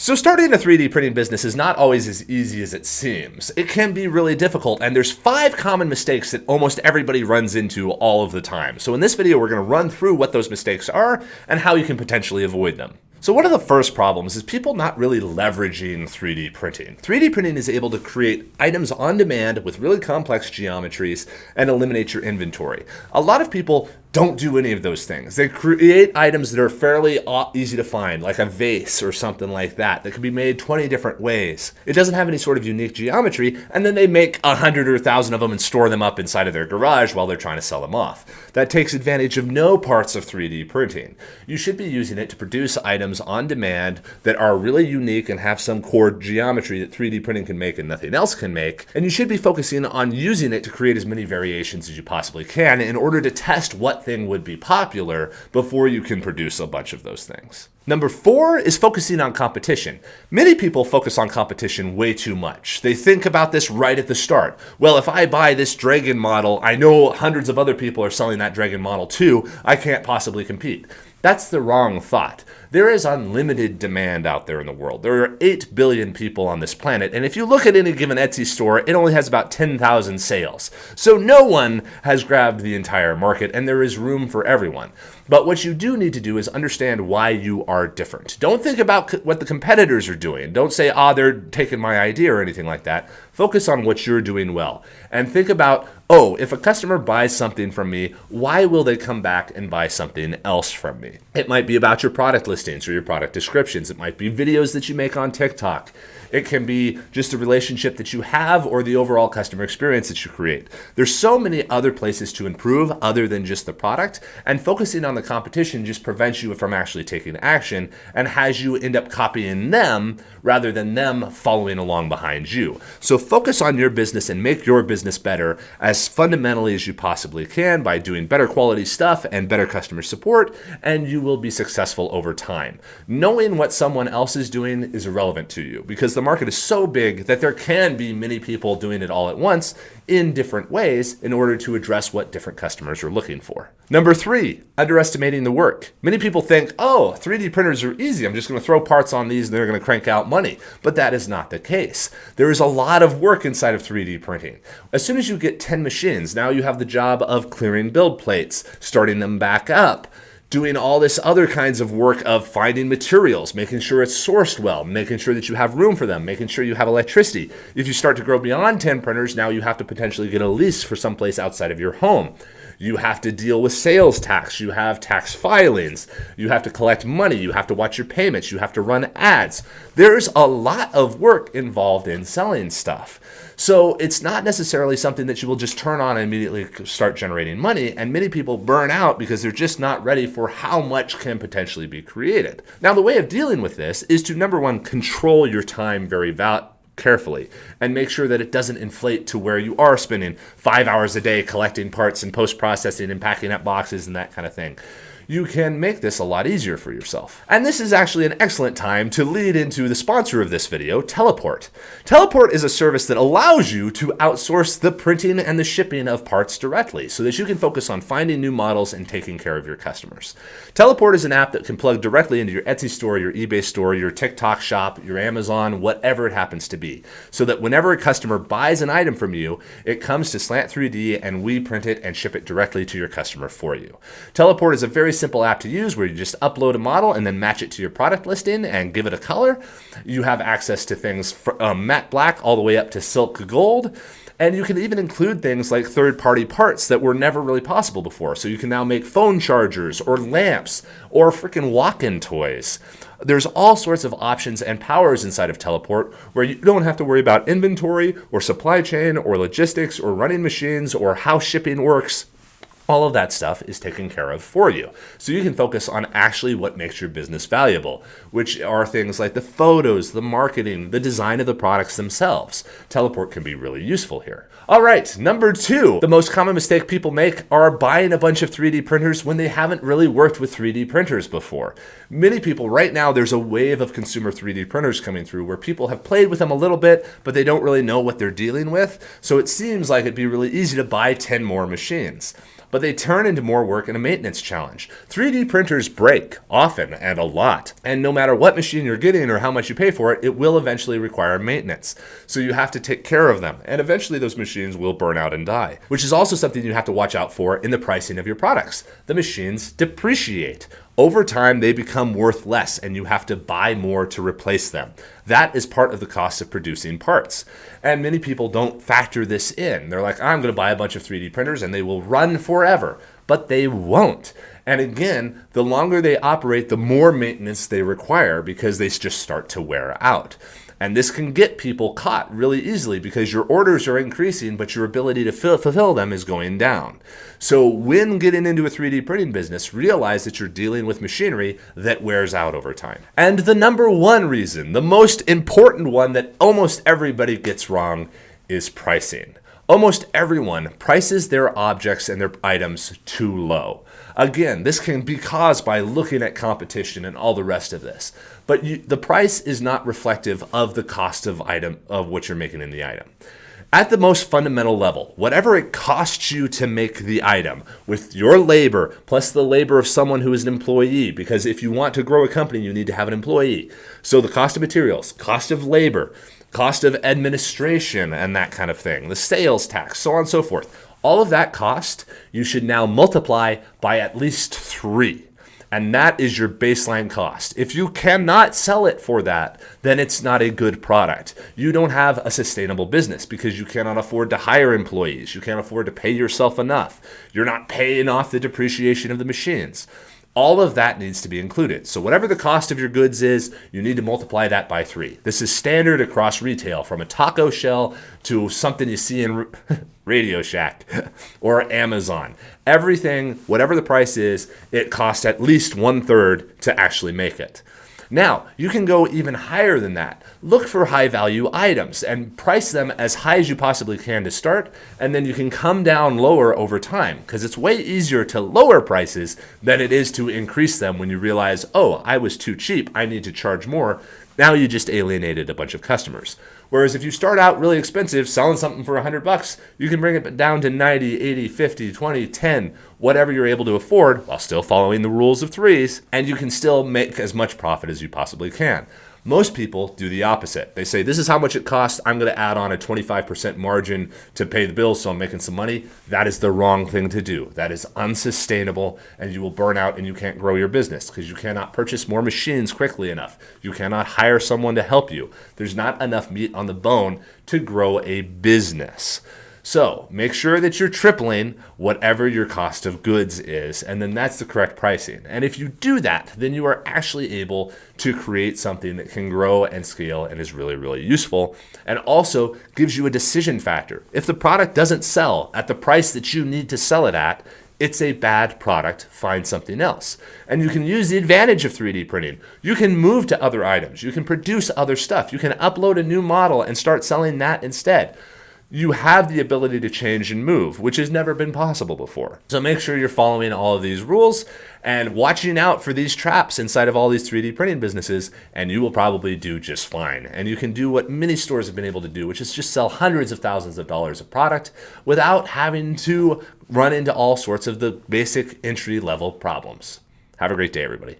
So starting a 3D printing business is not always as easy as it seems. It can be really difficult, and there's 5 common mistakes that almost everybody runs into all of the time. So in this video, we're going to run through what those mistakes are and how you can potentially avoid them. So one of the first problems is people not really leveraging 3D printing. 3D printing is able to create items on demand with really complex geometries and eliminate your inventory. A lot of people don't do any of those things. They create items that are fairly easy to find, like a vase or something like that can be made 20 different ways. It doesn't have any sort of unique geometry, and then they make 100 or 1,000 of them and store them up inside of their garage while they're trying to sell them off. That takes advantage of no parts of 3D printing. You should be using it to produce items on demand that are really unique and have some core geometry that 3D printing can make and nothing else can make. And you should be focusing on using it to create as many variations as you possibly can in order to test what thing would be popular before you can produce a bunch of those things. Number 4 is focusing on competition. Many people focus on competition way too much. They think about this right at the start. Well, if I buy this Dragon model, I know hundreds of other people are selling that Dragon model too. I can't possibly compete. That's the wrong thought. There is unlimited demand out there in the world. There are 8 billion people on this planet, and if you look at any given Etsy store, it only has about 10,000 sales. So no one has grabbed the entire market, and there is room for everyone. But what you do need to do is understand why you are different. Don't think about what the competitors are doing. Don't say, they're taking my idea or anything like that. Focus on what you're doing well. And think about, if a customer buys something from me, why will they come back and buy something else from me? It might be about your product listings or your product descriptions. It might be videos that you make on TikTok. It can be just a relationship that you have or the overall customer experience that you create. There's so many other places to improve other than just the product, and focusing on the competition just prevents you from actually taking action and has you end up copying them rather than them following along behind you. So focus on your business and make your business better as fundamentally as you possibly can by doing better quality stuff and better customer support, and you will be successful over time. Knowing what someone else is doing is irrelevant to you because the market is so big that there can be many people doing it all at once in different ways in order to address what different customers are looking for. Number 3, underestimating the work. Many people think, 3D printers are easy. I'm just going to throw parts on these and they're going to crank out money. But that is not the case. There is a lot of work inside of 3D printing. As soon as you get 10 machines, now you have the job of clearing build plates, starting them back up, doing all this other kinds of work of finding materials, making sure it's sourced well, making sure that you have room for them, making sure you have electricity. If you start to grow beyond 10 printers, now you have to potentially get a lease for someplace outside of your home. You have to deal with sales tax. You have tax filings. You have to collect money. You have to watch your payments. You have to run ads. There's a lot of work involved in selling stuff. So it's not necessarily something that you will just turn on and immediately start generating money. And many people burn out because they're just not ready for how much can potentially be created. Now, the way of dealing with this is to, number 1, control your time very carefully and make sure that it doesn't inflate to where you are spending 5 hours a day collecting parts and post-processing and packing up boxes and that kind of thing. You can make this a lot easier for yourself. And this is actually an excellent time to lead into the sponsor of this video, Teleport. Teleport is a service that allows you to outsource the printing and the shipping of parts directly so that you can focus on finding new models and taking care of your customers. Teleport is an app that can plug directly into your Etsy store, your eBay store, your TikTok shop, your Amazon, whatever it happens to be, so that whenever a customer buys an item from you, it comes to Slant 3D and we print it and ship it directly to your customer for you. Teleport is a very simple app to use where you just upload a model and then match it to your product listing and give it a color. You have access to things from matte black all the way up to silk gold. And you can even include things like third-party parts that were never really possible before. So you can now make phone chargers or lamps or freaking walk-in toys. There's all sorts of options and powers inside of Teleport where you don't have to worry about inventory or supply chain or logistics or running machines or how shipping works. All of that stuff is taken care of for you. So you can focus on actually what makes your business valuable, which are things like the photos, the marketing, the design of the products themselves. Teleport can be really useful here. All right, number 2, the most common mistake people make are buying a bunch of 3D printers when they haven't really worked with 3D printers before. Many people, right now, there's a wave of consumer 3D printers coming through where people have played with them a little bit, but they don't really know what they're dealing with. So it seems like it'd be really easy to buy 10 more machines. but they turn into more work and a maintenance challenge. 3D printers break often and a lot, and no matter what machine you're getting or how much you pay for it, it will eventually require maintenance. So you have to take care of them, and eventually those machines will burn out and die, which is also something you have to watch out for in the pricing of your products. The machines depreciate. Over time, they become worth less, and you have to buy more to replace them. That is part of the cost of producing parts. And many people don't factor this in. They're like, I'm going to buy a bunch of 3D printers and they will run forever. But they won't. And again, the longer they operate, the more maintenance they require because they just start to wear out. And this can get people caught really easily because your orders are increasing, but your ability to fulfill them is going down. So when getting into a 3D printing business, realize that you're dealing with machinery that wears out over time. And the number one reason, the most important one that almost everybody gets wrong, is pricing. Almost everyone prices their objects and their items too low. Again, this can be caused by looking at competition and all the rest of this. But the price is not reflective of the cost of what you're making in the item. At the most fundamental level, whatever it costs you to make the item with your labor plus the labor of someone who is an employee, because if you want to grow a company, you need to have an employee. So the cost of materials, cost of labor, cost of administration and that kind of thing, the sales tax, so on and so forth. All of that cost, you should now multiply by at least 3. And that is your baseline cost. If you cannot sell it for that, then it's not a good product. You don't have a sustainable business because you cannot afford to hire employees. You can't afford to pay yourself enough. You're not paying off the depreciation of the machines. All of that needs to be included. So whatever the cost of your goods is, you need to multiply that by 3. This is standard across retail, from a taco shell to something you see in Radio Shack or Amazon. Everything, whatever the price is, it costs at least 1/3 to actually make it. Now, you can go even higher than that. Look for high value items and price them as high as you possibly can to start, and then you can come down lower over time, because it's way easier to lower prices than it is to increase them when you realize, oh, I was too cheap, I need to charge more. Now you just alienated a bunch of customers. Whereas if you start out really expensive, selling something for $100, you can bring it down to 90, 80, 50, 20, 10, whatever you're able to afford, while still following the rules of 3s, and you can still make as much profit as you possibly can. Most people do the opposite. They say, this is how much it costs. I'm going to add on a 25% margin to pay the bills, so I'm making some money. That is the wrong thing to do. That is unsustainable, and you will burn out and you can't grow your business because you cannot purchase more machines quickly enough. You cannot hire someone to help you. There's not enough meat on the bone to grow a business. So make sure that you're tripling whatever your cost of goods is, and then that's the correct pricing. And if you do that, then you are actually able to create something that can grow and scale and is really, really useful, and also gives you a decision factor. If the product doesn't sell at the price that you need to sell it at, it's a bad product, find something else. And you can use the advantage of 3D printing. You can move to other items. You can produce other stuff. You can upload a new model and start selling that instead. You have the ability to change and move, which has never been possible before. So make sure you're following all of these rules and watching out for these traps inside of all these 3D printing businesses, and you will probably do just fine. And you can do what many stores have been able to do, which is just sell hundreds of thousands of dollars of product without having to run into all sorts of the basic entry-level problems. Have a great day, everybody.